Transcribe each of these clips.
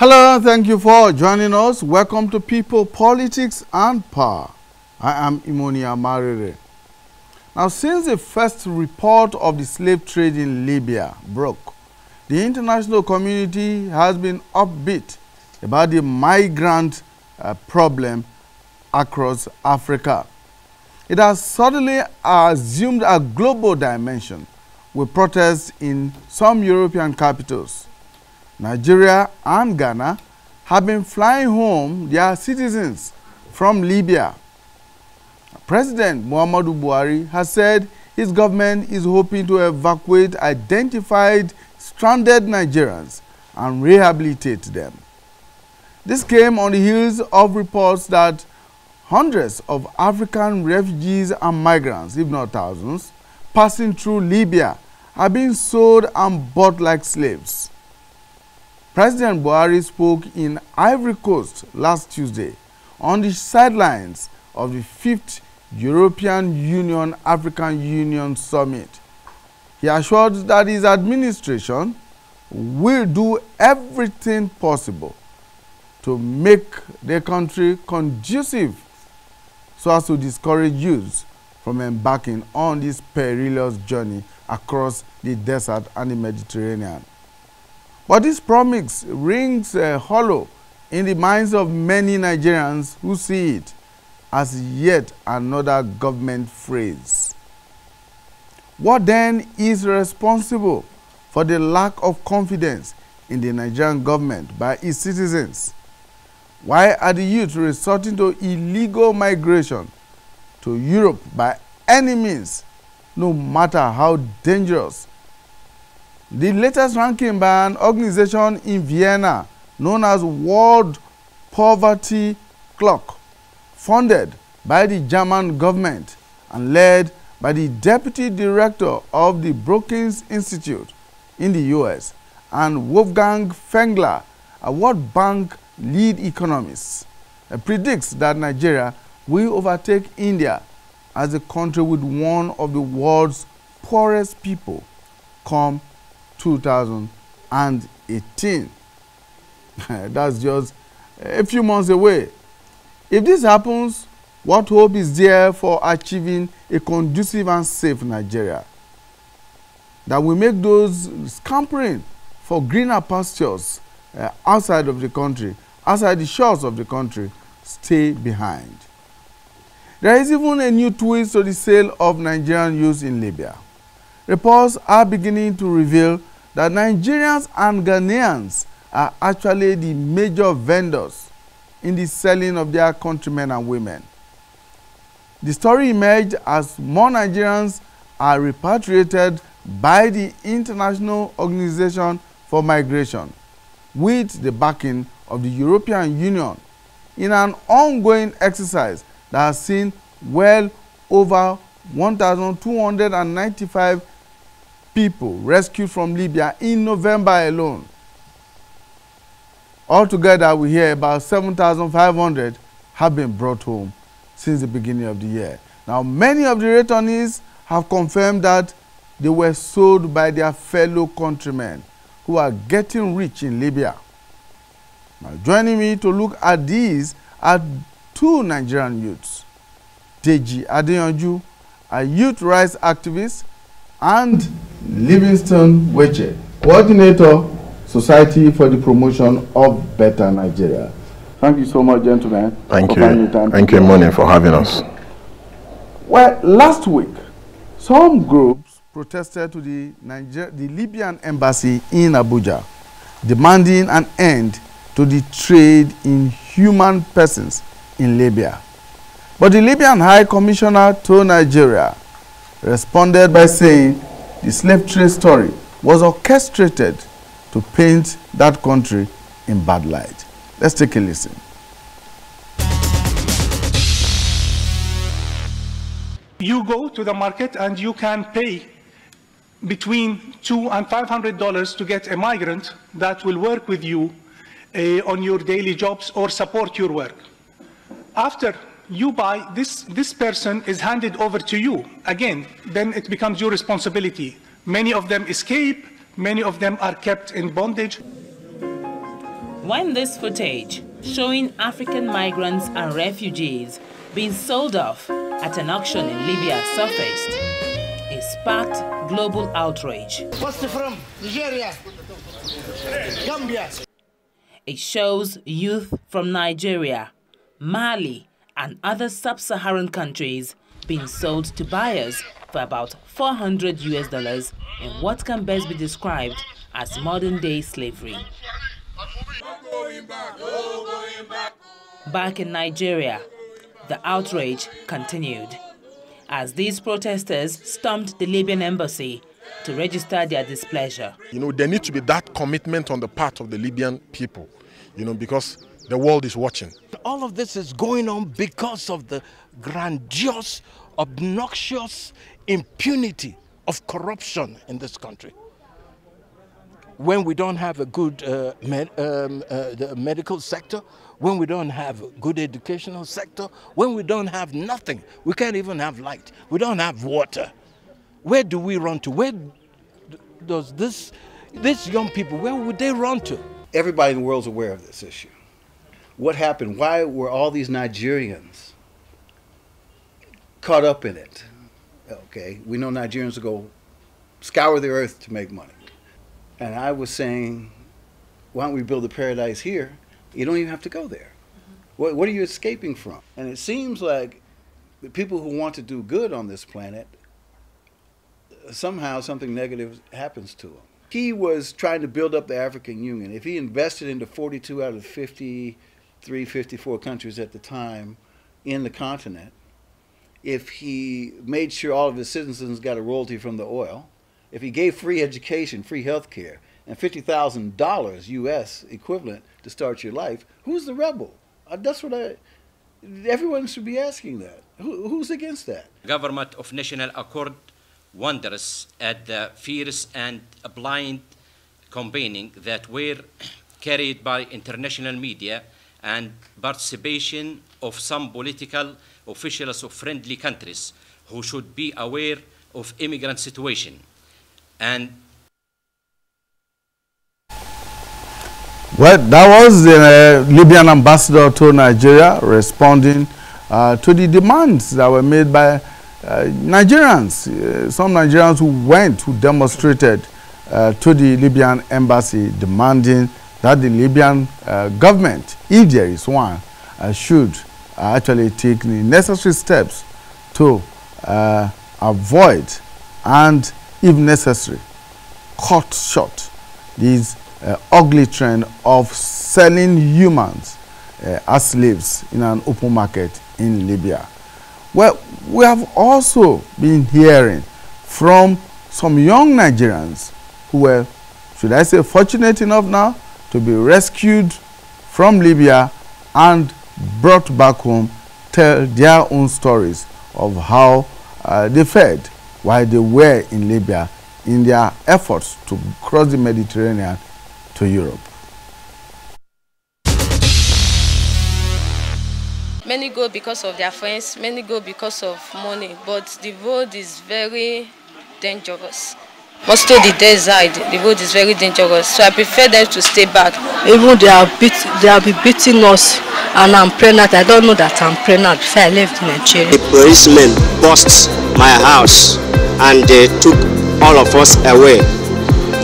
Hello, thank you for joining us. Welcome to People, Politics and Power. I am Imoni Amarere. Now, since the first report of the slave trade in Libya broke, the international community has been upbeat about the migrant problem across Africa. It has suddenly assumed a global dimension with protests in some European capitals. Nigeria and Ghana have been flying home their citizens from Libya. President Muhammadu Buhari has said his government is hoping to evacuate identified stranded Nigerians and rehabilitate them. This came on the heels of reports that hundreds of African refugees and migrants, if not thousands, passing through Libya are being sold and bought like slaves. President Buhari spoke in Ivory Coast last Tuesday on the sidelines of the 5th European Union African Union Summit. He assured that his administration will do everything possible to make the country conducive so as to discourage youths from embarking on this perilous journey across the desert and the Mediterranean. But this promise rings hollow in the minds of many Nigerians who see it as yet another government phrase. What then is responsible for the lack of confidence in the Nigerian government by its citizens? Why are the youth resorting to illegal migration to Europe by any means, no matter how dangerous? The latest ranking by an organization in Vienna known as World Poverty Clock, funded by the German government and led by the deputy director of the Brookings Institute in the US and Wolfgang Fengler, a World Bank lead economist, predicts that Nigeria will overtake India as a country with one of the world's poorest people come 2018. That's just a few months away. If this happens, what hope is there for achieving a conducive and safe Nigeria that will make those scampering for greener pastures outside of the country, outside the shores of the country, stay behind? There is even a new twist to the sale of Nigerian youths in Libya. Reports are beginning to reveal that Nigerians and Ghanaians are actually the major vendors in the selling of their countrymen and women. The story emerged as more Nigerians are repatriated by the International Organization for Migration with the backing of the European Union in an ongoing exercise that has seen well over 1,295 people rescued from Libya in November alone. Altogether, we hear about 7,500 have been brought home since the beginning of the year. Now, many of the returnees have confirmed that they were sold by their fellow countrymen who are getting rich in Libya. Now, joining me to look at these are two Nigerian youths, Deji Adeyanju, a youth rights activist, and Livingstone Weche, coordinator, Society for the Promotion of Better Nigeria. Thank you so much, gentlemen. Thank you. Thank you, Moni, for having us. Well, last week, some groups protested to the Libyan embassy in Abuja, demanding an end to the trade in human persons in Libya. But the Libyan High Commissioner to Nigeria responded by saying the slave trade story was orchestrated to paint that country in bad light. Let's take a listen. You go to the market and you can pay between $200 and $500 to get a migrant that will work with you on your daily jobs or support your work. After you buy, this person is handed over to you. Again, then it becomes your responsibility. Many of them escape, many of them are kept in bondage. When this footage showing African migrants and refugees being sold off at an auction in Libya surfaced, it sparked global outrage. What's the from? Nigeria, Gambia. It shows youth from Nigeria, Mali, and other sub-Saharan countries being sold to buyers for about $400 in what can best be described as modern-day slavery. Back in Nigeria, the outrage continued as these protesters stormed the Libyan embassy to register their displeasure. There needs to be that commitment on the part of the Libyan people, because the world is watching. All of this is going on because of the grandiose, obnoxious impunity of corruption in this country. When we don't have a good the medical sector, when we don't have a good educational sector, when we don't have nothing, we can't even have light, we don't have water. Where do we run to? Where does these young people, where would they run to? Everybody in the world is aware of this issue. What happened? Why were all these Nigerians caught up in it? Okay, we know Nigerians will go scour the earth to make money. And I was saying, why don't we build a paradise here? You don't even have to go there. What are you escaping from? And it seems like the people who want to do good on this planet, somehow something negative happens to them. He was trying to build up the African Union. If he invested into 42 out of 53, 54 countries at the time in the continent, if he made sure all of his citizens got a royalty from the oil, if he gave free education, free health care, and $50,000 US equivalent to start your life, who's the rebel? That's what everyone should be asking that. Who's against that? Government of National Accord wonders at the fierce and blind campaigning that were carried by international media and participation of some political officials of friendly countries who should be aware of immigrant situation. And well, that was the Libyan ambassador to Nigeria responding to the demands that were made by Nigerians. Some Nigerians who demonstrated to the Libyan embassy demanding that the Libyan government, if there is one, should actually take the necessary steps to avoid and, if necessary, cut short this ugly trend of selling humans as slaves in an open market in Libya. Well, we have also been hearing from some young Nigerians who were, should I say, fortunate enough now to be rescued from Libya and brought back home, tell their own stories of how they fared while they were in Libya in their efforts to cross the Mediterranean to Europe. Many go because of their friends, many go because of money, but the road is very dangerous. Most of the desert, the road is very dangerous, so I prefer them to stay back. Even they have been beating us, and I'm pregnant. I don't know that I'm pregnant before I left Nigeria. The policemen burst my house and they took all of us away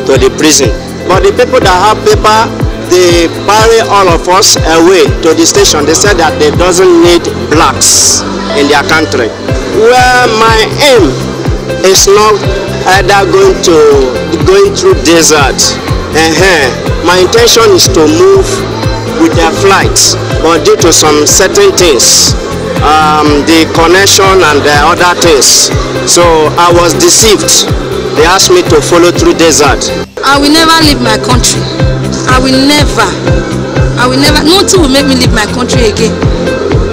to the prison. But the people that have paper, they carry all of us away to the station. They said that they doesn't need blacks in their country. Well, my aim is not either going through desert. My intention is to move with their flights, but due to some certain things, the connection and the other things, so I was deceived. They asked me to follow through desert. I will never leave my country. I will never. Nothing will make me leave my country again.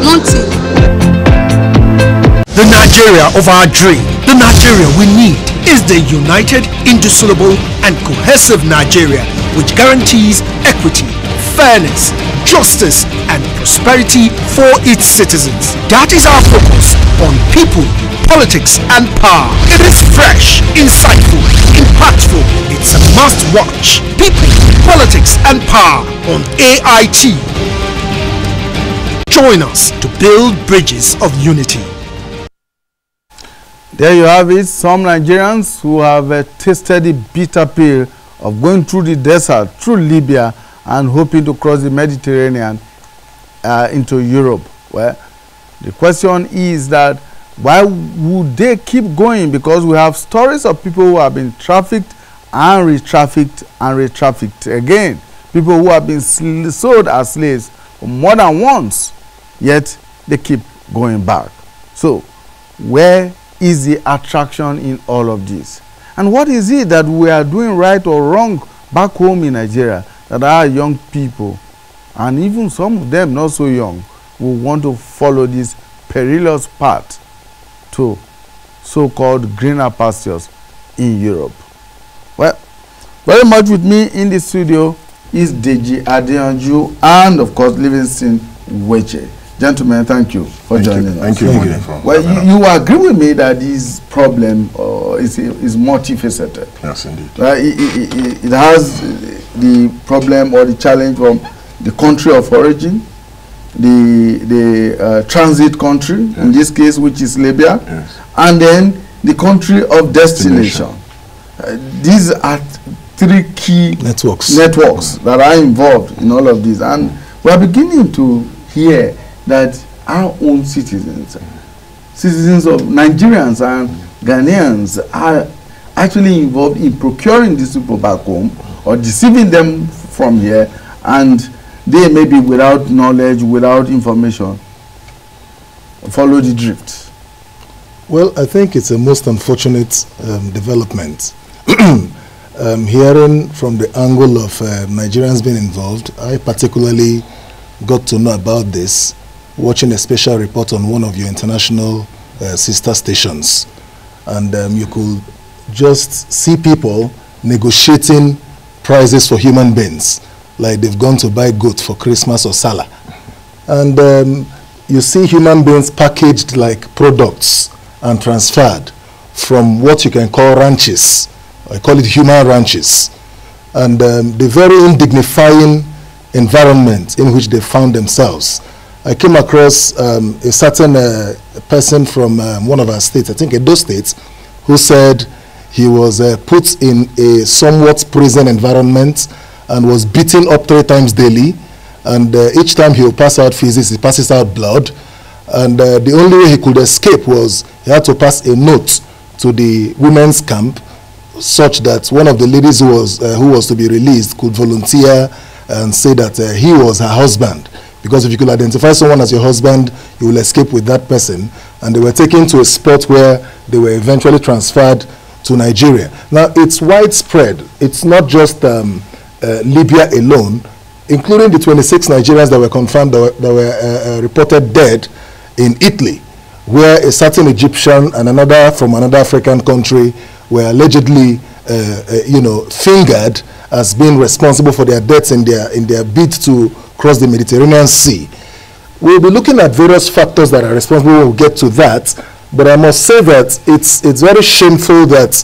Nothing. The Nigeria of our dream, the Nigeria we need, is the united, indissoluble and cohesive Nigeria which guarantees equity, fairness, justice and prosperity for its citizens. That is our focus on people, politics and power. It is fresh, insightful, impactful. It's a must watch. People Politics and Power on AIT. Join us to build bridges of unity. There you have it, some Nigerians who have tasted the bitter pill of going through the desert, through Libya, and hoping to cross the Mediterranean into Europe. Well, the question is that why would they keep going? Because we have stories of people who have been trafficked and re-trafficked and re-trafficked again. People who have been sold as slaves more than once, yet they keep going back. So, where is the attraction in all of this? And what is it that we are doing right or wrong back home in Nigeria that our young people, and even some of them not so young, will want to follow this perilous path to so-called greener pastures in Europe? Well, very much with me in the studio is Deji Adeyanju and, of course, Livingstone Weche. Gentlemen, thank you for joining us. Thank you. Well, you agree with me that this problem is multifaceted. Yes, indeed. It has the problem or the challenge from the country of origin, the transit country, yes, in this case, which is Libya, yes, and then the country of destination. These are three key networks that are involved in all of this, and we are beginning to hear that our own citizens of Nigerians and Ghanaians are actually involved in procuring these people back home or deceiving them from here, and they may be without knowledge, without information, follow the drift. Well, I think it's a most unfortunate development. Hearing from the angle of Nigerians being involved, I particularly got to know about this watching a special report on one of your international sister stations. And you could just see people negotiating prices for human beings, like they've gone to buy goat for Christmas or Salah. And you see human beings packaged like products and transferred from what you can call ranches. I call it human ranches. And the very undignifying environment in which they found themselves. I came across a certain person from one of our states, I think Edo State, who said he was put in a somewhat prison environment and was beaten up 3 times daily. And each time he would pass out feces, he passes out blood. And the only way he could escape was he had to pass a note to the women's camp, such that one of the ladies who was to be released could volunteer and say that he was her husband. Because if you could identify someone as your husband, you will escape with that person. And they were taken to a spot where they were eventually transferred to Nigeria. Now, it's widespread. It's not just Libya alone, including the 26 Nigerians that were confirmed that were reported dead in Italy, where a certain Egyptian and another from another African country were allegedly, fingered as being responsible for their deaths in their bid to cross the Mediterranean Sea. We'll be looking at various factors that are responsible. We'll get to that, but I must say that it's very shameful that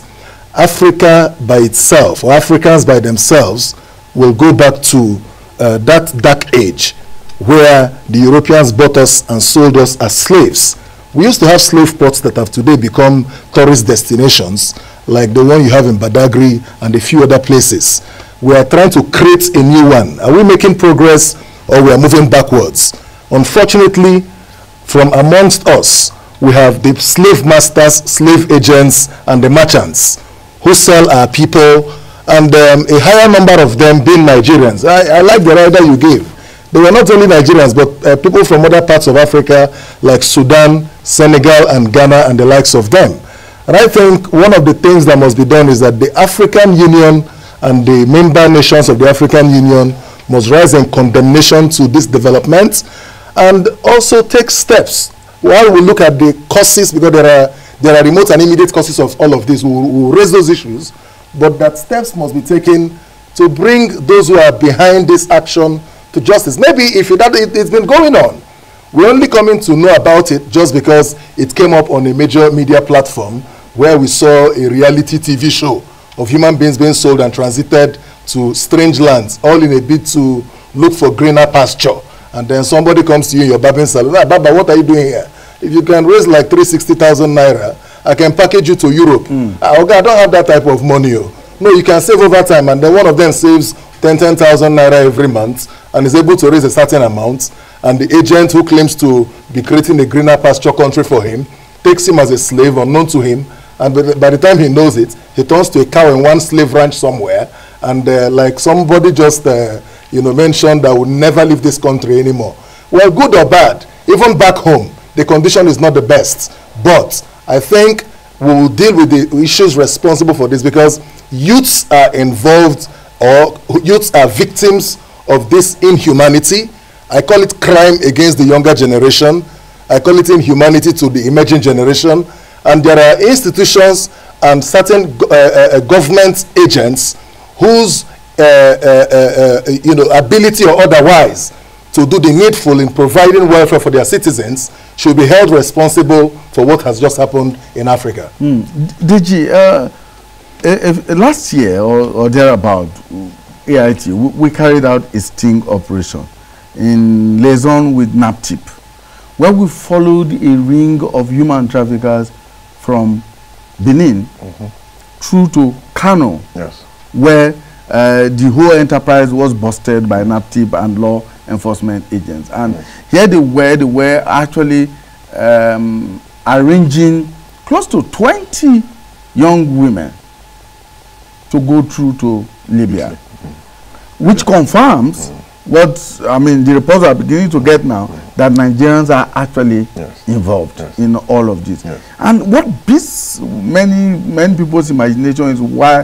Africa by itself, or Africans by themselves, will go back to that dark age where the Europeans bought us and sold us as slaves. We used to have slave ports that have today become tourist destinations, like the one you have in Badagry and a few other places. We are trying to create a new one. Are we making progress, or we are moving backwards? Unfortunately, from amongst us, we have the slave masters, slave agents, and the merchants who sell our people, and a higher number of them being Nigerians. I like the rider you gave. They were not only Nigerians, but people from other parts of Africa, like Sudan, Senegal, and Ghana, and the likes of them. And I think one of the things that must be done is that the African Union and the member nations of the African Union must rise in condemnation to this development and also take steps. While we look at the causes, because there are remote and immediate causes of all of this, we will raise those issues, but that steps must be taken to bring those who are behind this action to justice. Maybe if it's been going on, we're only coming to know about it just because it came up on a major media platform where we saw a reality TV show of human beings being sold and transited to strange lands, all in a bid to look for greener pasture. And then somebody comes to you in your barbering salon, ah, Baba, what are you doing here? If you can raise like 360,000 naira, I can package you to Europe. Ah, okay, I don't have that type of money. Oh. No, you can save over time, and then one of them saves 10,000 naira every month and is able to raise a certain amount, and the agent who claims to be creating a greener pasture country for him takes him as a slave unknown to him, and by the time he knows it, he turns to a cow in one slave ranch somewhere, and like somebody just mentioned, that would never leave this country anymore. Well, good or bad, even back home, the condition is not the best. But I think we will deal with the issues responsible for this, because youths are involved, or youths are victims of this inhumanity. I call it crime against the younger generation. I call it inhumanity to the emerging generation. And there are institutions and certain government agents whose ability or otherwise to do the needful in providing welfare for their citizens should be held responsible for what has just happened in Africa. Deji, last year or thereabout, AIT, we carried out a sting operation in liaison with NAPTIP, where we followed a ring of human traffickers from Benin through to Kano, where the whole enterprise was busted by NAPTIP and law enforcement agents. And here they were actually arranging close to 20 young women to go through to Libya, which confirms what, the reports are beginning to get now, that Nigerians are actually involved in all of this. And what beats many people's imagination is why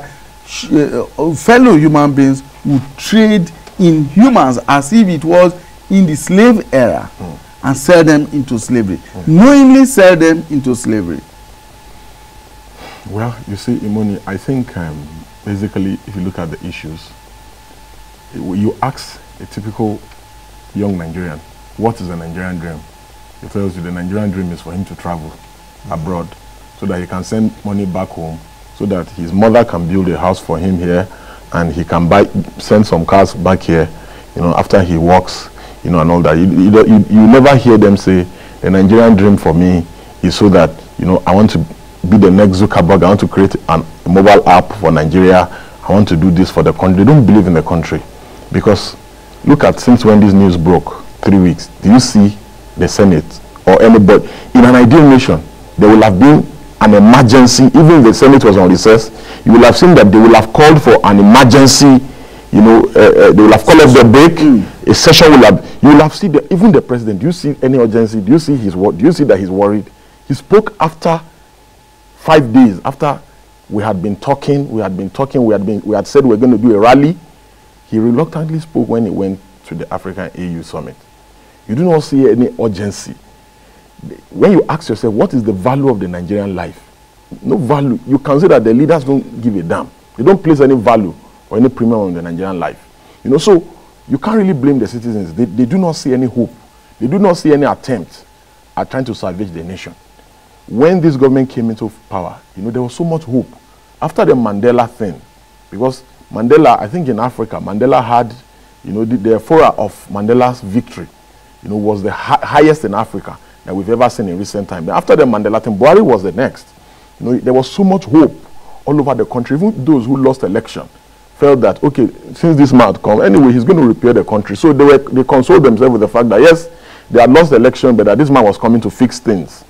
fellow human beings would trade in humans as if it was in the slave era and sell them into slavery, knowingly sell them into slavery. Well, you see, Imoni, I think basically, if you look at the issues, you ask a typical young Nigerian, what is a Nigerian dream? He tells you the Nigerian dream is for him to travel abroad so that he can send money back home, so that his mother can build a house for him here, and he can send some cars back here, after he works, and all that. You never hear them say, the Nigerian dream for me is so that, I want to be the next Zuckerberg, I want to create a mobile app for Nigeria, I want to do this for the country. They don't believe in the country. Because look at since when this news broke, 3 weeks, do you see the Senate or anybody? In an ideal nation, there will have been an emergency. Even if the Senate was on recess, you will have seen that they will have called for an emergency, they will have called off the break, a session will have, you will have seen, even the president, do you see any urgency? Do you see his word? Do you see that he's worried? He spoke after 5 days, after we had been talking, we had said we were going to do a rally. He reluctantly spoke when he went to the African AU summit. You do not see any urgency. When you ask yourself, what is the value of the Nigerian life? No value. You can say that the leaders don't give a damn. They don't place any value or any premium on the Nigerian life. So you can't really blame the citizens. They do not see any hope. They do not see any attempt at trying to salvage the nation. When this government came into power, there was so much hope. After the Mandela thing, because Mandela, I think in Africa, Mandela had, the fora of Mandela's victory, was the highest in Africa that we've ever seen in recent time. After the Mandela thing, Buhari was the next. There was so much hope all over the country. Even those who lost election felt that, okay, since this man had come, anyway, he's going to repair the country. So they consoled themselves with the fact that, yes, they had lost the election, but that this man was coming to fix things.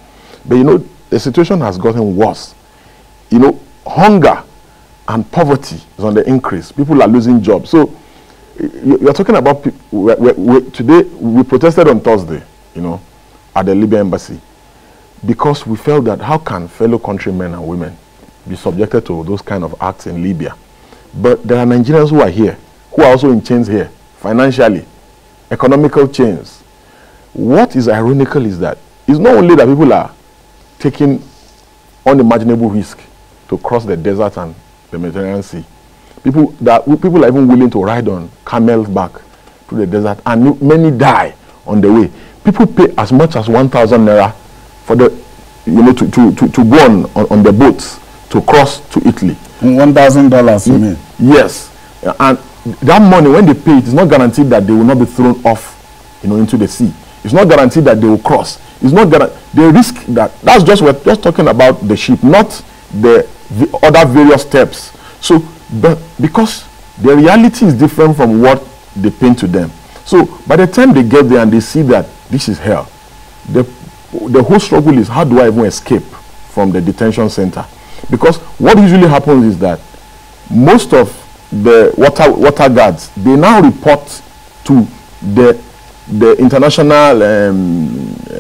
But, the situation has gotten worse. Hunger and poverty is on the increase. People are losing jobs. So you're talking about today, we protested on Thursday, at the Libya embassy, because we felt that how can fellow countrymen and women be subjected to those kind of acts in Libya? But there are Nigerians who are here, who are also in chains here, financially, economical chains. What is ironical is that it's not only that people are taking unimaginable risk to cross the desert and the Mediterranean Sea. People are even willing to ride on camels back to the desert, and many die on the way. People pay as much as 1,000 naira for the, to go on the boats to cross to Italy. $1,000, you mean? Yes. And that money, when they pay, it is not guaranteed that they will not be thrown off, into the sea. It's not guaranteed that they will cross. It's not they risk that. That's just, we're just talking about the ship, not the other various steps. So, but because the reality is different from what they paint to them. So by the time they get there and they see that this is hell, the whole struggle is, how do I even escape from the detention center? Because what usually happens is that most of the water guards, they now report to the International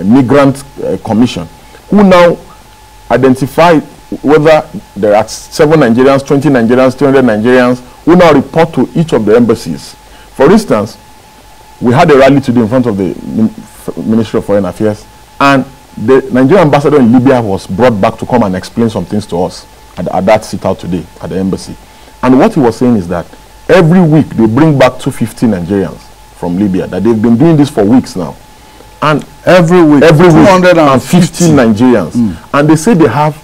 Migrant Commission, who now identify whether there are 7 Nigerians, 20 Nigerians, 200 Nigerians, who now report to each of the embassies. For instance, we had a rally today in front of the Ministry of Foreign Affairs, and the Nigerian ambassador in Libya was brought back to come and explain some things to us at that sit-out today at the embassy. And what he was saying is that every week they bring back 250 Nigerians from Libya, that they've been doing this for weeks now. And every week 250 Nigerians. And they say they have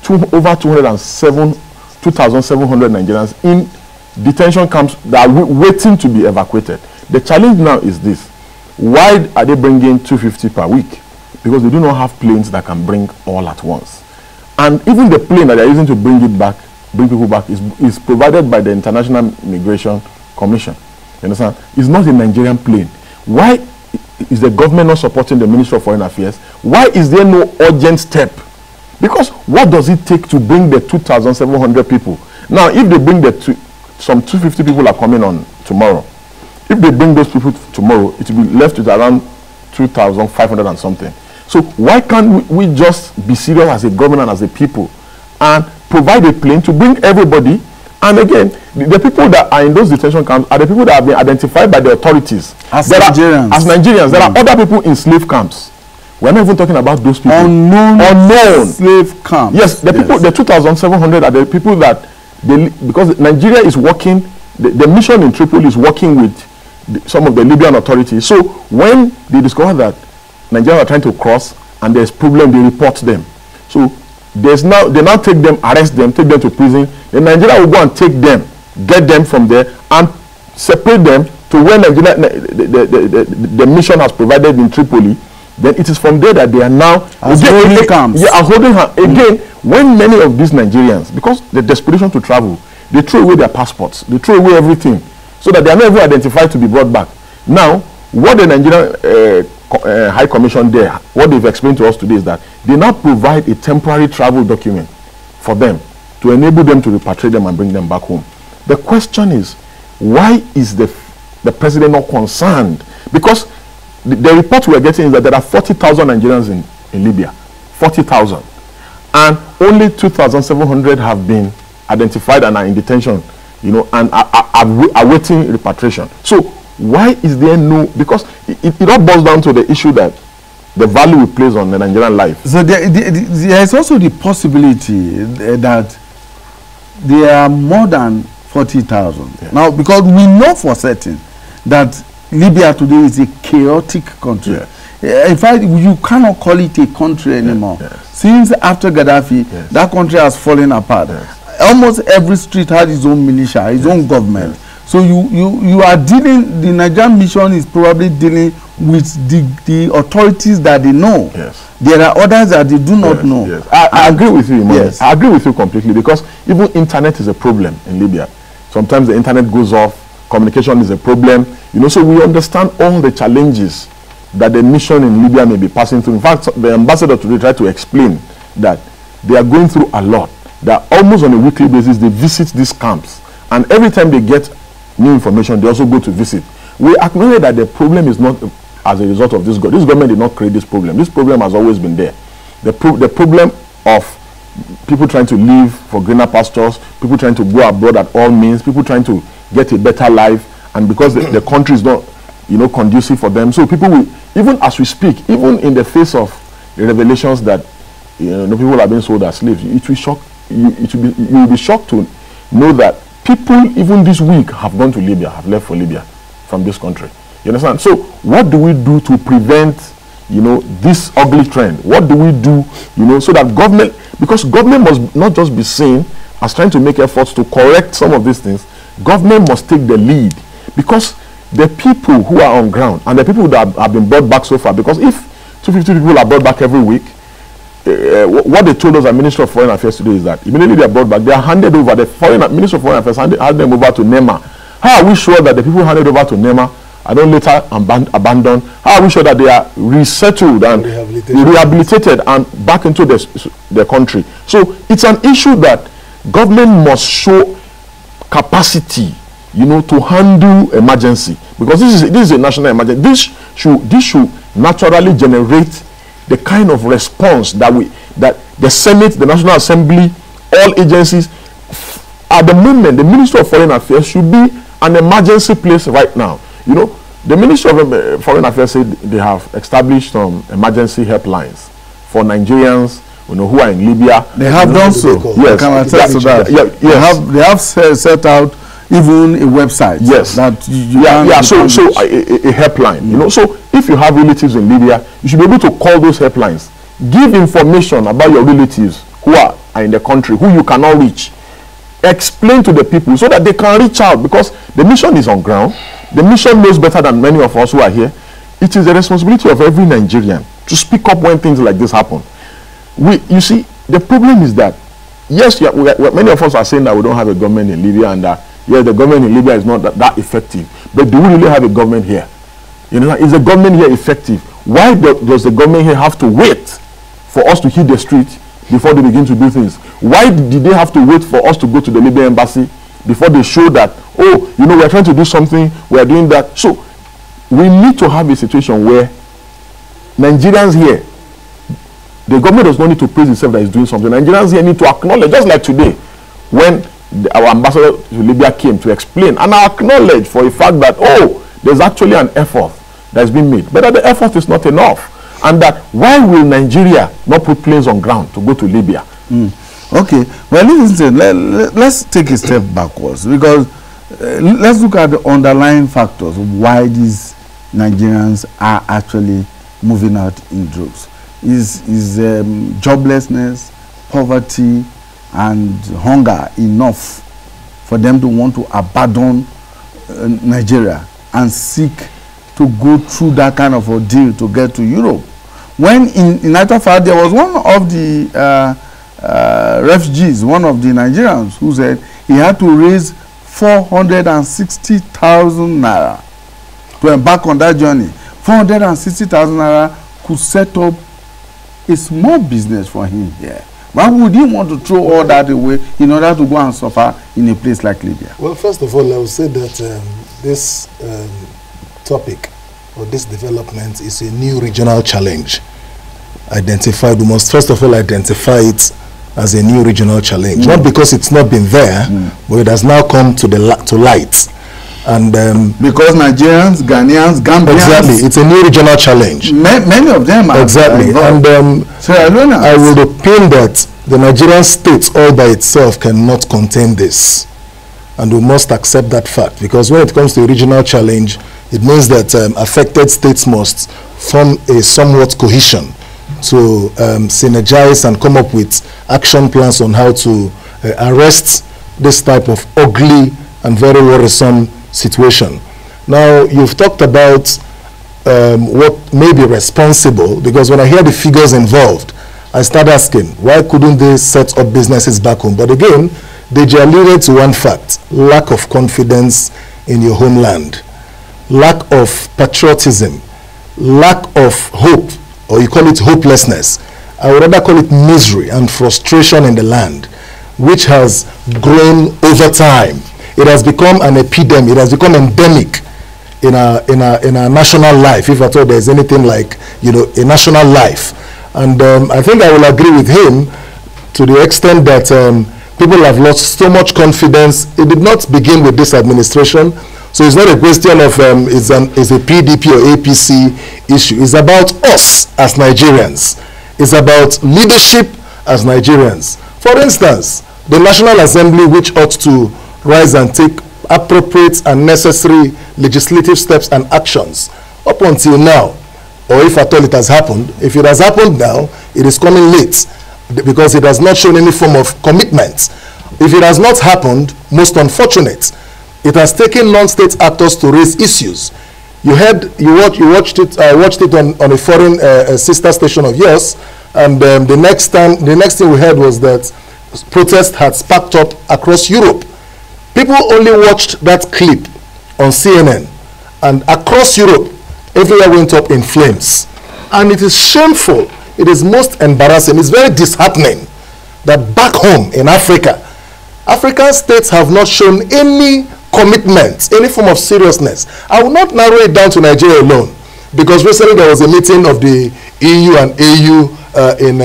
over 2,700 Nigerians in detention camps that are waiting to be evacuated. The challenge now is this: why are they bringing 250 per week? Because they do not have planes that can bring all at once. And even the plane that they're using to bring people back is provided by the International Migration Commission. You understand? It's not a Nigerian plane. Why is the government not supporting the Ministry of Foreign Affairs? Why is there no urgent step? Because what does it take to bring the 2,700 people? Now, if they bring some 250 people are coming on tomorrow. If they bring those people tomorrow, it will be left with around 2,500 and something. So why can't we just be serious as a government and as a people and provide a plane to bring everybody? And again, the people that are in those detention camps are the people that have been identified by the authorities. As Nigerians. There are other people in slave camps. We're not even talking about those people. Unknown slave camps. Yes, the people, the 2,700 are the people that, because Nigeria is working, the mission in Tripoli is working with some of the Libyan authorities. So when they discover that Nigerians are trying to cross and there's problem, they report them. So they now take them, arrest them, take them to prison. Then Nigeria will go and take them, get them from there and separate them to where Nigeria, the mission has provided in Tripoli. Then it is from there that they are now holding her. Again, when many of these Nigerians, because the desperation to travel, they throw away their passports, they throw away everything, so that they are not even identified to be brought back. Now, what the Nigerian High Commission there, what they've explained to us today is that they now provide a temporary travel document for them to enable them to repatriate them and bring them back home. The question is, why is the president not concerned? Because the report we're getting is that there are 40,000 Nigerians in Libya, 40,000, and only 2,700 have been identified and are in detention, and are awaiting repatriation. So why is there no? Because it all boils down to the issue that the value we place on the Nigerian life. So there is also the possibility that there are more than 40,000 now, because we know for certain that Libya today is a chaotic country. In fact, you cannot call it a country anymore. Since after Gaddafi, that country has fallen apart. Almost every street has its own militia, its own government. So you are dealing, the Nigerian mission is probably dealing with the authorities that they know. There are others that they do not know. I agree with you, I agree with you completely, because even internet is a problem in Libya. Sometimes the internet goes off, communication is a problem. So we understand all the challenges that the mission in Libya may be passing through. In fact, the ambassador today tried to explain that they are going through a lot. That almost on a weekly basis they visit these camps, and every time they get new information they also go to visit. We acknowledge that the problem is not as a result of this government. This government did not create this problem. This problem has always been there. The problem of people trying to live for greener pastures, people trying to go abroad at all means, people trying to get a better life, and because the country is not conducive for them, so people will, even as we speak, even in the face of the revelations that people are being sold as slaves, it will shock you. You will be shocked to know that people even this week have gone to Libya, have left for Libya from this country. You understand? So what do we do to prevent this ugly trend? What do we do so that government, because government must not just be seen as trying to make efforts to correct some of these things, government must take the lead, because the people who are on ground and the people that have been brought back so far, because if 250 people are brought back every week, what they told us at Ministry of Foreign Affairs today is that immediately they are brought back, they are handed over, the Ministry of Foreign Affairs hand them over to NEMA. How are we sure that the people handed over to NEMA are not later abandoned? How are we sure that they are resettled and rehabilitated and back into the country? So it's an issue that government must show capacity, you know, to handle emergency, because this is a national emergency. This should naturally generate the kind of response that the Senate, the National Assembly, all agencies, at the moment, the Ministry of Foreign Affairs should be an emergency place right now. You know, the Ministry of Foreign Affairs said they have established some emergency helplines for Nigerians, you know, who are in Libya. They have done so. Yes. Can I attest to that? Yeah, yes. They have set out even a website. Yes. That So a helpline. You know, so if you have relatives in Libya, you should be able to call those helplines. Give information about your relatives who are in the country, who you cannot reach. Explain to the people so that they can reach out, because the mission is on ground. The mission knows better than many of us who are here. It is the responsibility of every Nigerian to speak up when things like this happen. You see, the problem is that, yes, many of us are saying that we don't have a government in Libya, and that, yes, the government in Libya is not that effective. But do we really have a government here? You know, is the government here effective? Why does the government here have to wait for us to hit the street before they begin to do things? Why did they have to wait for us to go to the Libyan embassy before they show that, oh, you know, we're trying to do something, we're doing that? So we need to have a situation where Nigerians here, the government does not need to praise itself that it's doing something. Nigerians here need to acknowledge, just like today, when our ambassador to Libya came to explain and acknowledge for a fact that, oh, there's actually an effort that's been made, but that the effort is not enough. And that why will Nigeria not put planes on ground to go to Libya? Okay, well, listen, let's take a step backwards, because let's look at the underlying factors of why these Nigerians are actually moving out in droves. Is joblessness, poverty, and hunger enough for them to want to abandon Nigeria and seek to go through that kind of ordeal to get to Europe? When in actual fact, there was one of the refugees, one of the Nigerians, who said he had to raise 460,000 naira to embark on that journey. 460,000 naira could set up a small business for him here. Why would he want to throw all that away in order to go and suffer in a place like Libya? Well, first of all, I would say that this topic or this development is a new regional challenge. Identified, we must first of all identify it as a new regional challenge. Not because it's not been there, but it has now come to light. And because Nigerians, Ghanaians, Gambians, exactly, it's a new regional challenge. Many of them are exactly, and I would opine that the Nigerian state all by itself cannot contain this, and we must accept that fact, because when it comes to a regional challenge, it means that affected states must form a somewhat cohesion to synergize and come up with action plans on how to arrest this type of ugly and very worrisome situation. Now, you've talked about what may be responsible, because when I hear the figures involved, I start asking, why couldn't they set up businesses back home? But again, Deji alluded to one fact: lack of confidence in your homeland, lack of patriotism, lack of hope, or you call it hopelessness. I would rather call it misery and frustration in the land, which has grown over time. It has become an epidemic. It has become endemic in our national life, if at all there is anything like, you know, a national life. And I think I will agree with him to the extent that people have lost so much confidence. It did not begin with this administration, so it's not a question of it's a PDP or APC issue. It's about us as Nigerians. It's about leadership as Nigerians. For instance, the National Assembly, which ought to rise and take appropriate and necessary legislative steps and actions, up until now, or if at all it has happened, if it has happened now, it is coming late, because it has not shown any form of commitment. If it has not happened, most unfortunate, It has taken non-state actors to raise issues. You watched it on a foreign sister station of yours, and the next thing we heard was that protests had sparked up across Europe. People only watched that clip on CNN, and across Europe, everywhere went up in flames. And it is shameful. It is most embarrassing. It's very disheartening that back home in Africa, African states have not shown any commitment, any form of seriousness. I will not narrow it down to Nigeria alone, because recently there was a meeting of the EU and AU in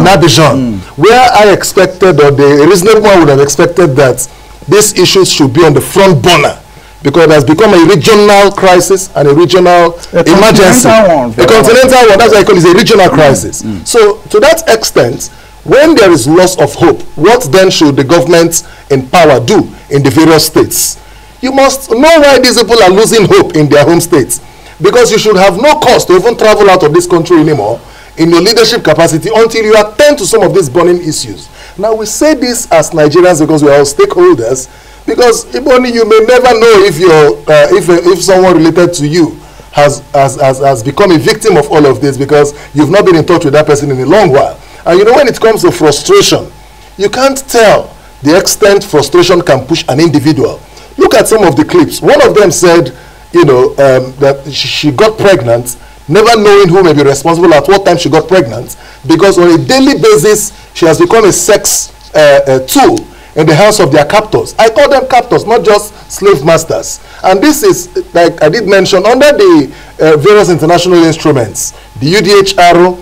Abidjan, where I expected, or the reasonable one would have expected, that these issues should be on the front burner, because it has become a regional crisis and a regional emergency. A continental one, that's why I call it a regional crisis. So to that extent, when there is loss of hope, what then should the government in power do in the various states? You must know why these people are losing hope in their home states, because you should have no cause to even travel out of this country anymore in your leadership capacity until you attend to some of these burning issues. Now, we say this as Nigerians because we are all stakeholders, because Iboni, you may never know if someone related to you has become a victim of all of this, because you've not been in touch with that person in a long while. And you know, when it comes to frustration, you can't tell the extent frustration can push an individual. Look at some of the clips. One of them said, you know, that she got pregnant, never knowing who may be responsible at what time she got pregnant, because on a daily basis, she has become a sex tool in the hands of their captors. I call them captors, not just slave masters. And this is, like I did mention, under the various international instruments, the UDHR,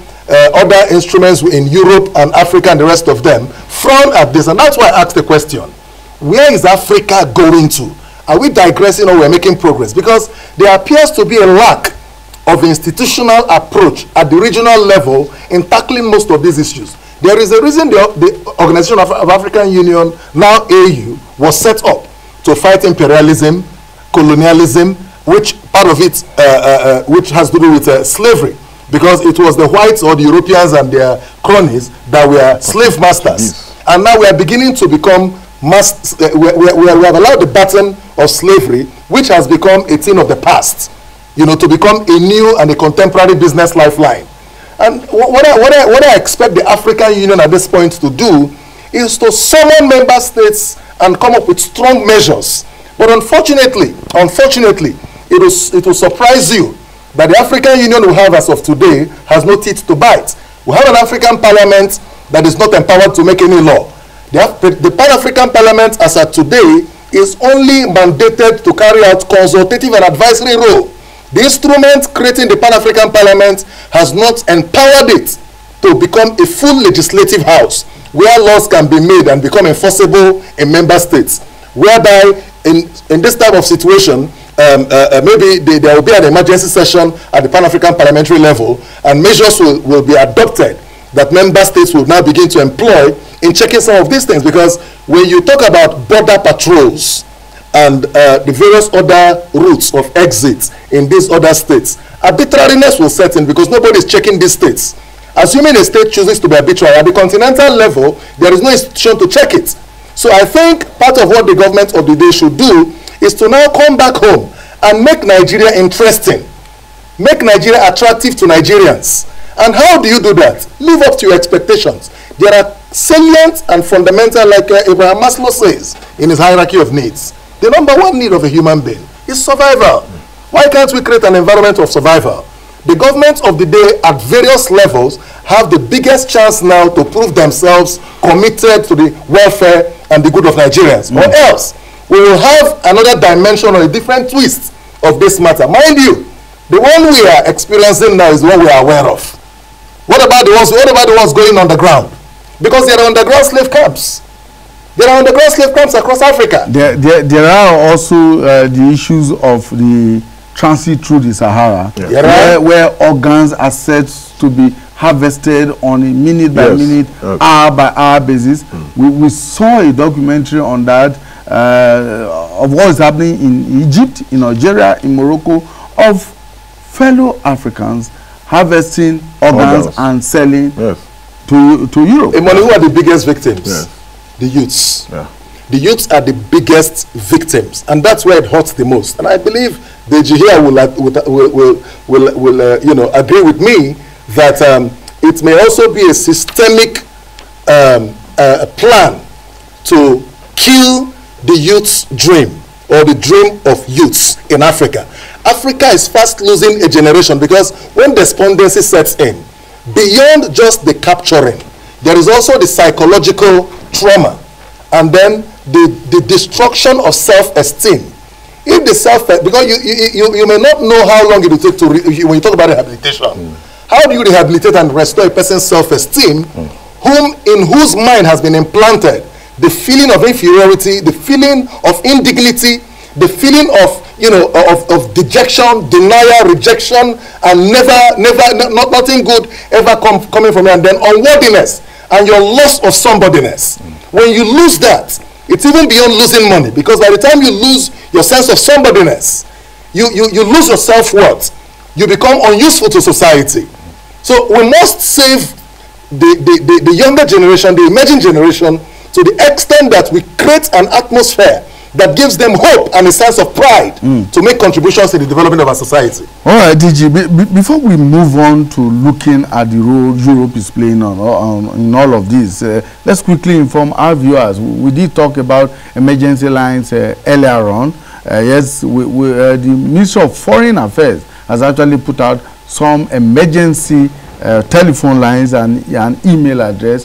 other instruments in Europe and Africa and the rest of them, frown at this. And that's why I asked the question, where is Africa going to? Are we digressing or we're making progress? Because there appears to be a lack of institutional approach at the regional level in tackling most of these issues. There is a reason the Organization of African Union, now AU, was set up to fight imperialism, colonialism, which part of it which has to do with slavery, because it was the whites or the Europeans and their cronies that were slave masters. And now we are beginning to become we have allowed the baton of slavery, which has become a thing of the past, you know, to become a new and a contemporary business lifeline. And what I expect the African Union at this point to do is to summon member states and come up with strong measures. But unfortunately, it will surprise you that the African Union we have as of today has no teeth to bite. We have an African Parliament that is not empowered to make any law. The Pan-African Parliament as of today is only mandated to carry out consultative and advisory role. The instrument creating the Pan-African Parliament has not empowered it to become a full legislative house where laws can be made and become enforceable in member states. Whereby, in this type of situation, maybe there will be an emergency session at the Pan-African parliamentary level, and measures will be adopted that member states will now begin to employ in checking some of these things. Because when you talk about border patrols and the various other routes of exit in these other states, arbitrariness will set in because nobody is checking these states. Assuming a state chooses to be arbitrary, at the continental level, there is no institution to check it. So I think part of what the government of the day should do is to now come back home and make Nigeria interesting, make Nigeria attractive to Nigerians. And how do you do that? Live up to your expectations. There are salient and fundamental, like Abraham Maslow says in his hierarchy of needs. The number one need of a human being is survival. Why can't we create an environment of survival? The governments of the day at various levels have the biggest chance now to prove themselves committed to the welfare and the good of Nigerians. Or else, we will have another dimension or a different twist of this matter. Mind you, the one we are experiencing now is the one we are aware of. What about the ones going underground? Because there are underground slave camps. There are underground slave camps across Africa. There are also the issues of the transit through the Sahara, where organs are said to be harvested on a minute by minute, hour by hour basis. We saw a documentary on that of what is happening in Egypt, in Algeria, in Morocco, of fellow Africans harvesting organs and selling to Europe. Who are the biggest victims? The youths. the youths are the biggest victims, and that's where it hurts the most. And I believe Deji here will agree with me that it may also be a systemic plan to kill the youth's dream, or the dream of youths in Africa. Africa is fast losing a generation, because when despondency sets in, beyond just the capturing, there is also the psychological trauma, and then the destruction of self-esteem. If the because you may not know how long it will take to when you talk about rehabilitation. How do you rehabilitate and restore a person's self-esteem, in whose mind has been implanted the feeling of inferiority, the feeling of indignity, the feeling of of dejection, denial, rejection, and nothing good ever coming from you, and then unworthiness and your loss of somebodyness. When you lose that, it's even beyond losing money, because by the time you lose your sense of somebodyness, you lose your self-worth. You become unuseful to society. So we must save the younger generation, the emerging generation, to the extent that we create an atmosphere that gives them hope and a sense of pride to make contributions to the development of our society. All right, Deji, before we move on to looking at the role Europe is playing in all of this, let's quickly inform our viewers. We did talk about emergency lines earlier on. Yes, the Ministry of Foreign Affairs has actually put out some emergency telephone lines and an email address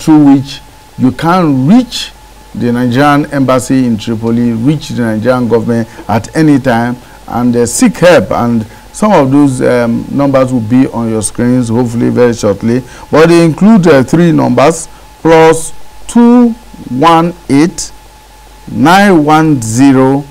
through which you can reach the Nigerian embassy in Tripoli, reach the Nigerian government at any time, and seek help. And some of those numbers will be on your screens hopefully very shortly. But they include 3 numbers: +218 910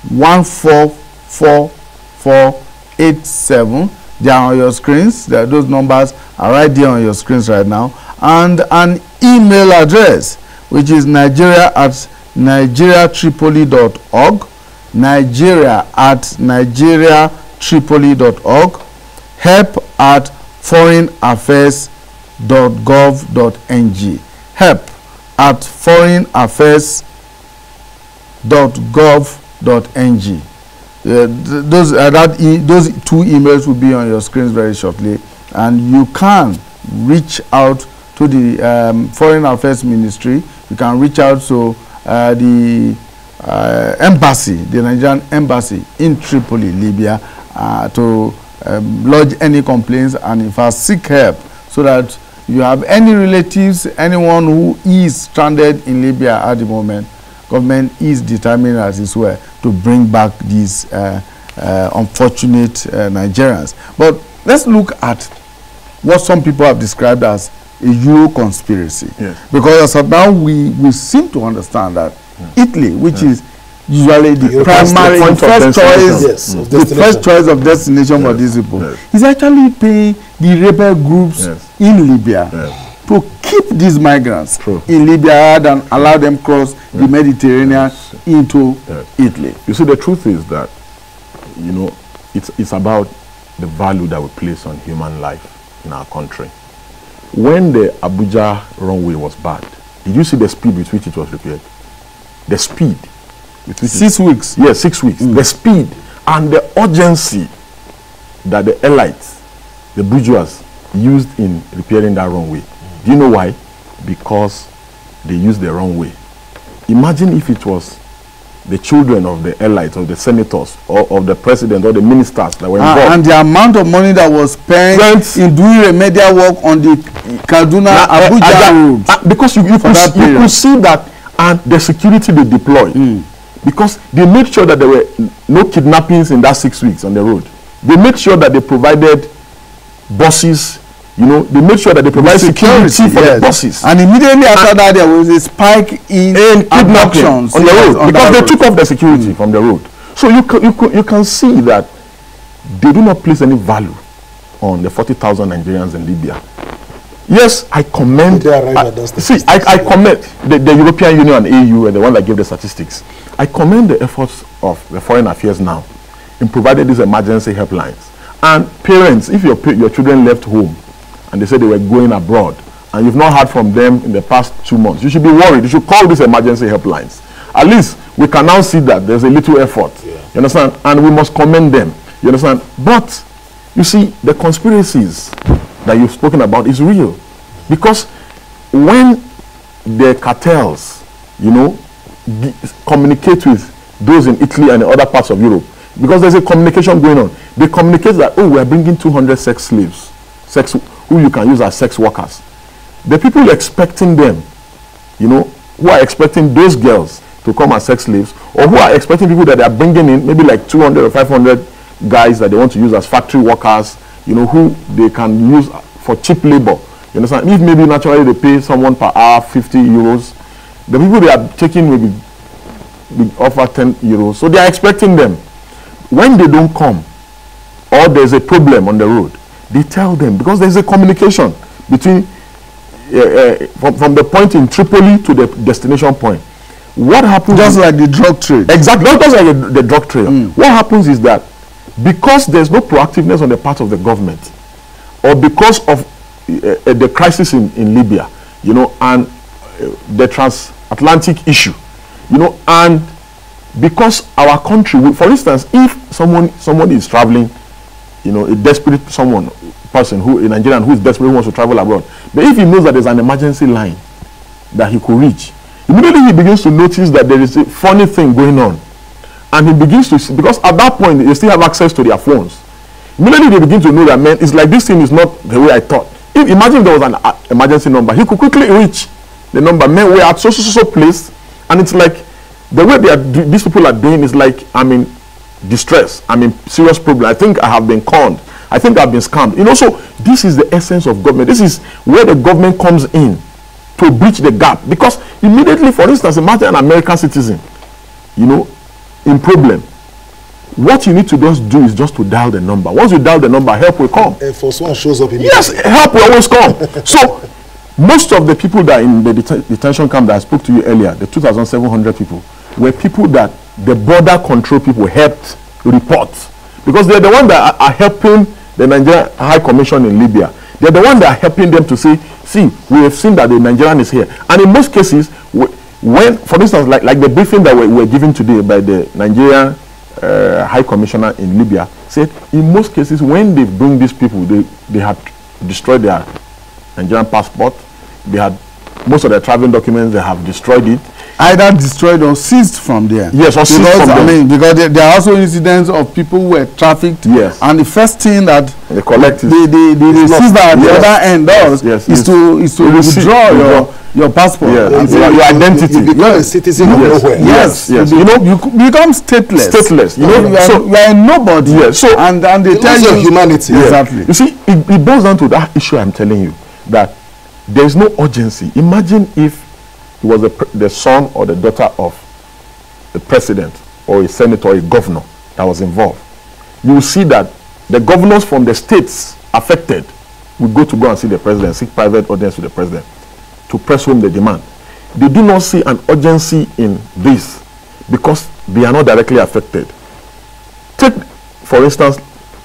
144487. They are on your screens. Those numbers are right there on your screens right now. And an email address, which is nigeria@nigeriatripoli.org, nigeria@nigeriatripoli.org, help@foreignaffairs.gov.ng, help@foreignaffairs.gov.ng. Those 2 emails will be on your screens very shortly, and you can reach out to the Foreign Affairs Ministry. You can reach out to the embassy, the Nigerian embassy in Tripoli, Libya, to lodge any complaints and in fact seek help, so that you have any relatives, anyone who is stranded in Libya at the moment. Government is determined as it were to bring back these unfortunate Nigerians. But let's look at what some people have described as a Euro conspiracy. Yes. Because as of now, we seem to understand that Italy, which is usually the primary first choice of destination for these people, is actually paying the rebel groups in Libya to keep these migrants in Libya rather than allow them cross the Mediterranean into Italy. You see, the truth is that, it's about the value that we place on human life in our country. When the Abuja runway was bad, did you see the speed with which it was repaired? The speed with which 6 weeks. Yes, 6 weeks. The speed and the urgency that the elites, the bourgeois, used in repairing that runway. Do you know why? Because they used the wrong way. Imagine if it was the children of the elites, or the senators, or of the president, or the ministers that were involved. And the amount of money that was spent in doing remedial work on the Kaduna-Abuja road. Because you could see that, and the security they deployed. Because they made sure that there were no kidnappings in that 6 weeks on the road. They made sure that they provided buses. They made sure that they provide security for the buses. And immediately after that, there was a spike in kidnappings on the road, because they took off the security from the road. So you can see that they do not place any value on the 40,000 Nigerians in Libya. Yes, I commend. I commend the European Union and AU, and the one that gave the statistics. I commend the efforts of the Foreign Affairs now in providing these emergency helplines. And parents, if your children left home and they said they were going abroad and you've not heard from them in the past 2 months, you should be worried. You should call these emergency helplines. At least we can now see that there's a little effort. Yeah. You understand? And we must commend them. You understand? But you see, the conspiracies that you've spoken about is real. Because when the cartels, you know, communicate with those in Italy and in other parts of Europe, because there's a communication going on, they communicate that, oh, we're bringing 200 sex slaves, who you can use as sex workers. The people expecting them, you know, who are expecting those girls to come as sex slaves, or who are expecting people that they are bringing in, maybe like 200 or 500 guys that they want to use as factory workers, you know, who they can use for cheap labor. You understand? If maybe naturally they pay someone per hour 50 euros, the people they are taking maybe offer 10 euros. So they are expecting them. When they don't come, or there's a problem on the road, they tell them, because there's a communication between from the point in Tripoli to the destination point. What happens? Just like the drug trade. Exactly, just like the drug trade. What happens is that because there's no proactiveness on the part of the government, or because of the crisis in Libya, you know, and the transatlantic issue, you know, and because our country, for instance, if someone is traveling, you know, a desperate person a Nigerian who is desperate, who wants to travel abroad, but if he knows that there's an emergency line that he could reach, immediately he begins to notice that there is a funny thing going on, and he begins to see, because at that point they still have access to their phones. Immediately they begin to know that, man, it's like this thing is not the way I thought. Imagine there was an emergency number, he could quickly reach the number. Man, we're at so place, and it's like the way these people are doing is like, I'm in distress, I'm in serious problem, I think I have been conned, I think I've been scammed. You know, so this is the essence of government. This is where the government comes in to bridge the gap. Because immediately, for instance, imagine an American citizen, you know, in problem. What you need to just do is just to dial the number. Once you dial the number, help will come. If first one shows up immediately. Yes, help will always come. So most of the people that in the detention camp that I spoke to you earlier, the 2,700 people, were people that the border control people helped report. Because they're the ones that are helping the Nigerian High Commission in Libya. They're the ones that are helping them to say, see, we have seen that the Nigerian is here. And in most cases, when, for instance, like the briefing that we were given today by the Nigerian High Commissioner in Libya, said in most cases when they bring these people, they had destroyed their Nigerian passport, they had most of their traveling documents, they have destroyed it. Either destroyed or seized from there. Yes, or seized from there. I mean, because there are also incidents of people who were trafficked. Yes. And the first thing that they collect is the receiver at the other end does is to withdraw your passport. Yes. Your identity. You become a citizen of nowhere. Yes. You know, you become stateless. Stateless. You know, you are nobody. Yes. So and they tell you humanity. Exactly. You see, it boils down to that issue I'm telling you, that there is no urgency. Imagine if he was the son or the daughter of the president or a senator or a governor that was involved. You will see that the governors from the states affected will go and see the president, seek private audience with the president to press home the demand. They do not see an urgency in this because they are not directly affected. Take, for instance,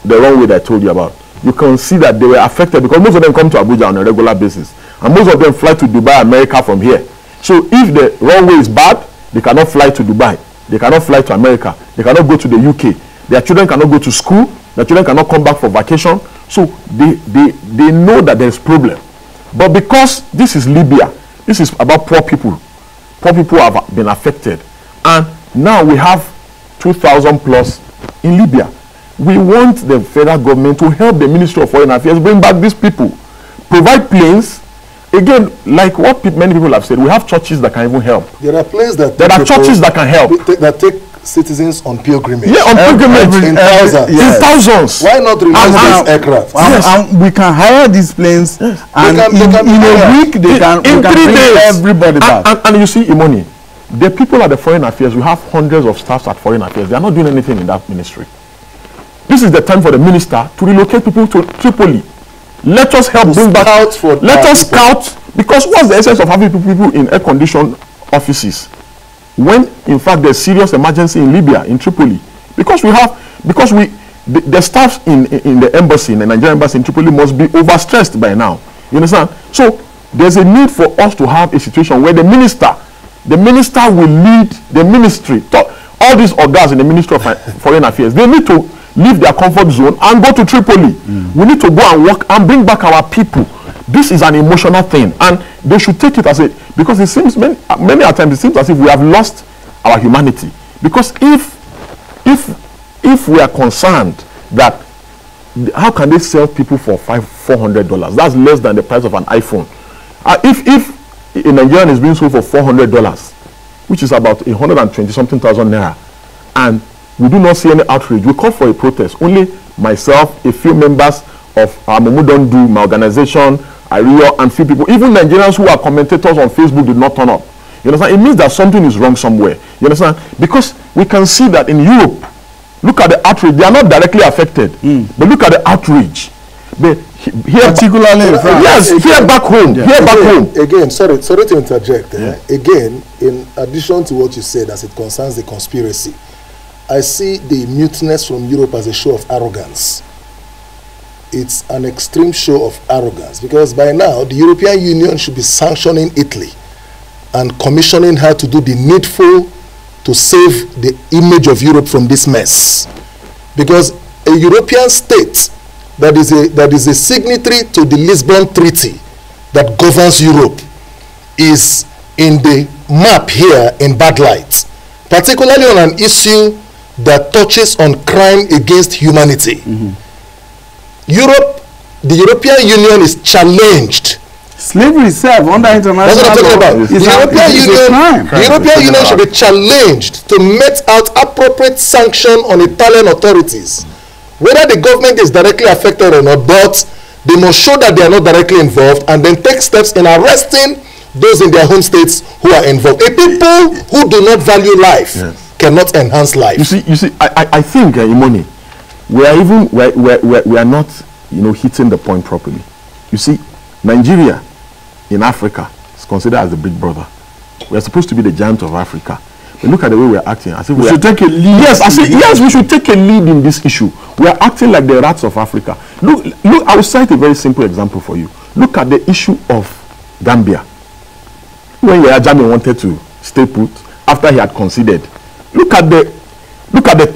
the runway that I told you about. You can see that they were affected because most of them come to Abuja on a regular basis. And most of them fly to Dubai, America from here. So if the runway is bad, they cannot fly to Dubai. They cannot fly to America. They cannot go to the UK. Their children cannot go to school. Their children cannot come back for vacation. So they know that there is problem. But because this is Libya, this is about poor people. Poor people have been affected. And now we have 2,000 plus in Libya. We want the federal government to help the Ministry of Foreign Affairs bring back these people. Provide planes. Again, like what many people have said, we have churches that can even help. There are places that churches that can help. That take citizens on pilgrimage. Yeah, on pilgrimage in thousands. Yes. In thousands. Why not release these aircraft? And we can hire these planes, and in a week they can bring everybody back. And you see, Imoni, the people at the Foreign Affairs, we have hundreds of staffs at Foreign Affairs. They are not doing anything in that ministry. This is the time for the minister to relocate people to Tripoli. Let us help bring back. Let us scout, because what's the essence of having people in air-conditioned offices when, in fact, there's serious emergency in Libya, in Tripoli? Because the staff in the embassy, in the Nigerian embassy in Tripoli, must be overstressed by now. You understand? So there's a need for us to have a situation where the minister will lead the ministry. All these organs in the Ministry of Foreign Affairs, they need to leave their comfort zone and go to Tripoli. We need to go and work and bring back our people. This is an emotional thing, and they should take it as a, because it seems many times it seems as if we have lost our humanity. Because if we are concerned that how can they sell people for $400? That's less than the price of an iPhone. If a Nigerian is being sold for $400, which is about 120-something thousand naira, and we do not see any outrage, we call for a protest. Only myself, a few members of Momu Don't Do, my organization, Ario, and few people, even Nigerians who are commentators on Facebook, did not turn up. You understand? It means that something is wrong somewhere. You understand? Because we can see that in Europe, look at the outrage. They are not directly affected, but look at the outrage. Here, particularly in France. Yes, here back home. Yeah. Here back home. Again, sorry to interject. Again, in addition to what you said as it concerns the conspiracy, I see the mutiness from Europe as a show of arrogance. It's an extreme show of arrogance, because by now the European Union should be sanctioning Italy and commissioning her to do the needful to save the image of Europe from this mess. Because a European state that is a signatory to the Lisbon Treaty that governs Europe is in the map here in bad light, particularly on an issue that touches on crime against humanity. Europe, the European Union is challenged. Slavery itself under international law. That's what I'm talking about. The European Union should be challenged to mete out appropriate sanction on Italian authorities, whether the government is directly affected or not, but they must show that they are not directly involved and then take steps in arresting those in their home states who are involved. A people who do not value life cannot enhance life. You see, I think, Imoni, we are not, hitting the point properly. You see, Nigeria in Africa is considered as the big brother. We are supposed to be the giant of Africa. But look at the way we are acting. As if we should take a lead. Yes, we should take a lead in this issue. We are acting like the rats of Africa. Look, I will cite a very simple example for you. Look at the issue of Gambia. When Yahya Jammeh wanted to stay put after he had conceded, look at the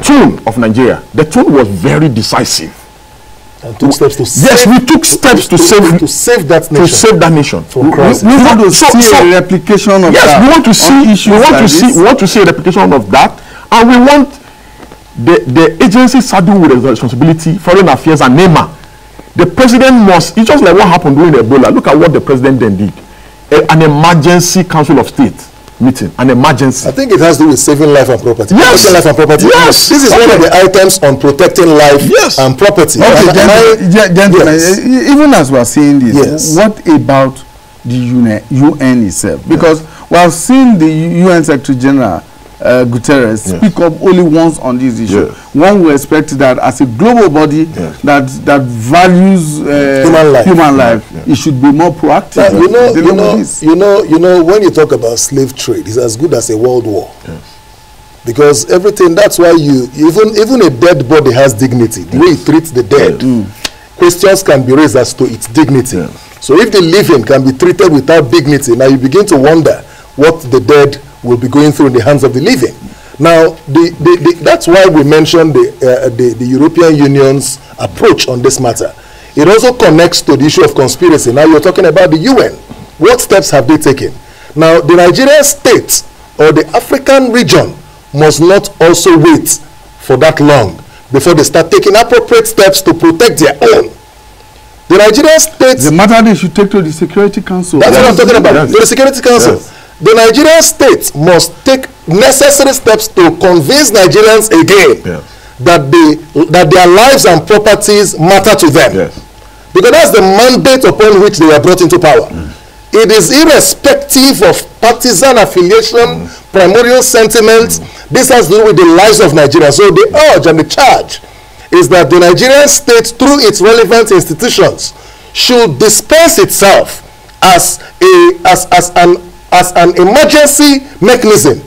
tone of Nigeria. The tone was very decisive. And took steps to save. Yes, we took steps to save that nation. To save that nation. We want to see a replication of that. Yes, we want to see a replication of that, and we want the agency saddled with the responsibility, foreign affairs and NEMA. The president must. It's just like what happened during Ebola. Look at what the president then did. An emergency Council of State meeting, an emergency. I think it has to do with saving life and property. Yes. Saving life and property. Yes. This is one of the items on protecting life and property. Okay, gentlemen, even as we are saying this, what about the UN itself? Because we have seen the UN Secretary General Guterres speak up only once on this issue. One will expect that as a global body that values human life, it should be more proactive. You know, when you talk about slave trade, it's as good as a world war. Because everything, that's why even a dead body has dignity. The way it treats the dead, questions can be raised as to its dignity. So if the living can be treated without dignity, now you begin to wonder what the dead will be going through in the hands of the living. Now, that's why we mentioned the European Union's approach on this matter. It also connects to the issue of conspiracy. Now you're talking about the UN. What steps have they taken? Now, the Nigerian state or the African region must not also wait for that long before they start taking appropriate steps to protect their own. The Nigerian state... The matter they should take to the Security Council. That's what I'm talking about. To the Security Council. The Nigerian state must take necessary steps to convince Nigerians again that their lives and properties matter to them. Because that's the mandate upon which they were brought into power. It is irrespective of partisan affiliation, primordial sentiments. This has to do with the lives of Nigerians. So the urge and the charge is that the Nigerian state, through its relevant institutions, should dispense itself as an emergency mechanism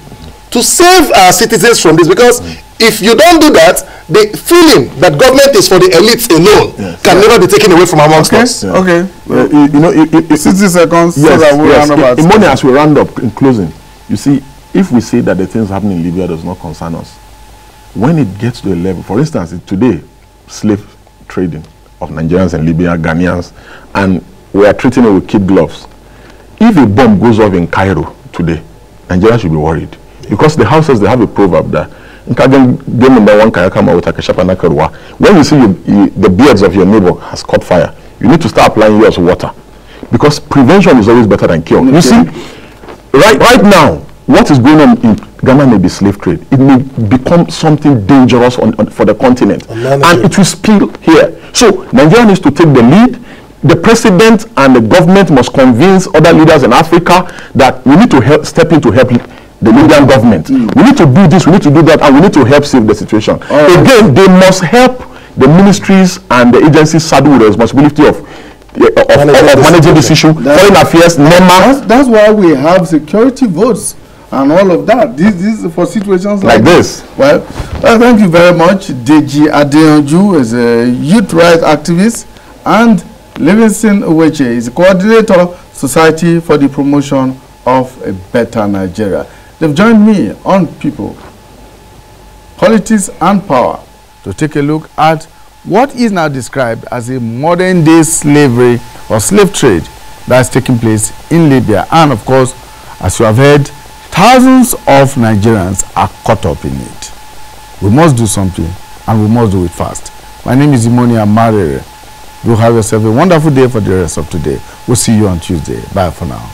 to save our citizens from this, because if you don't do that, the feeling that government is for the elites alone can never be taken away from amongst us. Okay. Well, you know, 60 seconds. Yes, so that we'll round up Imoni, as we round up in closing, you see, if we say that the things happening in Libya does not concern us, when it gets to a level, for instance, today, slave trading of Nigerians in Libya, Ghanaians, and we are treating it with kid gloves. If a bomb goes off in Cairo today, Nigeria should be worried. Because the houses, they have a proverb there. When you see the beards of your neighbor has caught fire, you need to start applying yours water. Because prevention is always better than cure. You see, right now, what is going on in Ghana may be slave trade. It may become something dangerous for the continent. And it will spill here. So Nigeria needs to take the lead. The president and the government must convince other leaders in Africa that we need to step in to help the Libyan government. We need to do this, we need to do that, and we need to help save the situation. Again, they must help the ministries and the agencies saddled with the responsibility of managing this issue. Foreign affairs, NEMA. That's why we have security votes and all of that. This is for situations like this. Well, thank you very much. Deji Adeyanju is a youth rights activist, and Livingstone Uweche is the coordinator, Society for the Promotion of a Better Nigeria. They've joined me on People, Politics and Power to take a look at what is now described as a modern day slavery or slave trade that is taking place in Libya. And of course, as you have heard, thousands of Nigerians are caught up in it. We must do something, and we must do it fast. My name is Imoni Amarere. Do have yourself a wonderful day for the rest of today. We'll see you on Tuesday. Bye for now.